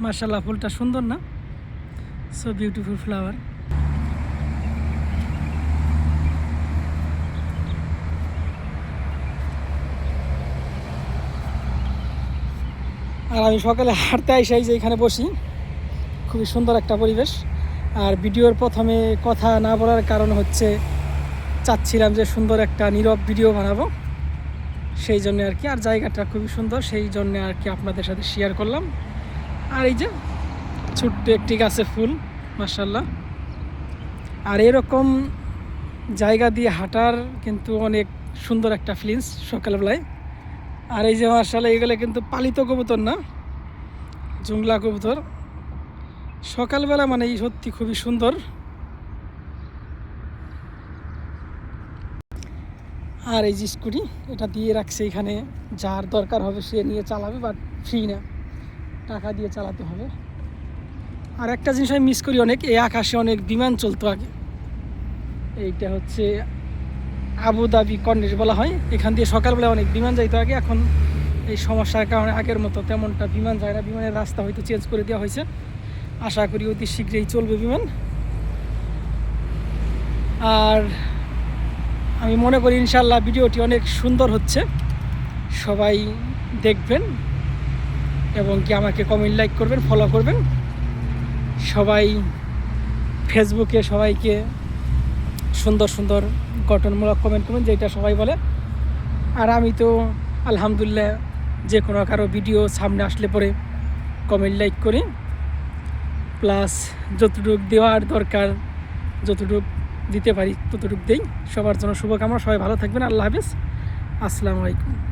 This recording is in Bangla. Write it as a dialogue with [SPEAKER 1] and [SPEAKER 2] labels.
[SPEAKER 1] মাশাআল্লাহ, ফুলটা সুন্দর না? So beautiful flower. আর আমি সকালে হাঁটতে আইসাই যে এখানে বসি, খুবই সুন্দর একটা পরিবেশ। আর ভিডিওর প্রথমে কথা না বলার কারণ হচ্ছে চাচ্ছিলাম যে সুন্দর একটা নীরব ভিডিও বানাবো, সেই জন্য আর কি। আর জায়গাটা খুবই সুন্দর, সেই জন্য আর কি আপনাদের সাথে শেয়ার করলাম। আর এই যে ছোট্ট একটি গাছে ফুল, মাশাআল্লাহ। আর এরকম জায়গা দিয়ে হাঁটার কিন্তু অনেক সুন্দর একটা ফিলিংস সকালবেলায়। আর এই যে মাশাআল্লাহ, এগুলো কিন্তু পালিত কবুতর না, জংলা কবুতর। সকালবেলা মানে সত্যি খুবই সুন্দর। আর এই যে স্কুটি, এটা দিয়ে রাখছে এখানে, যার দরকার হবে সে নিয়ে চালাবে, বাট ফ্রি না, টাকা দিয়ে চালাতে হবে। আর একটা জিনিস আমি মিস করি অনেক, এই আকাশে অনেক বিমান চলতো আগে। এইটা হচ্ছে আবুধাবি কর্নিশ বলা হয়, এখান দিয়ে সকালবেলা অনেক বিমান যাইতো আগে। এখন এই সমস্যার কারণে আগের মতো তেমনটা বিমান যায় না, বিমানের রাস্তা হয়তো চেঞ্জ করে দেওয়া হয়েছে। আশা করি অতি শীঘ্রই চলবে বিমান। আর আমি মনে করি ইনশাআল্লাহ ভিডিওটি অনেক সুন্দর হচ্ছে, সবাই দেখবেন এবং কি আমাকে কমেন্ট, লাইক করবেন, ফলো করবেন। সবাই ফেসবুকে সবাইকে সুন্দর সুন্দর গঠনমূলক কমেন্ট করবেন, যেটা সবাই বলে। আর আমি তো আলহামদুলিল্লাহ যে কোনো কারো ভিডিও সামনে আসলে পরে কমেন্ট, লাইক করি, প্লাস যতটুকু দেওয়ার দরকার, যতটুকু দিতে পারি ততটুকু দেই। সবার জন্য শুভকামনা, সবাই ভালো থাকবেন। আল্লাহ হাফেজ, আসসালামু আলাইকুম।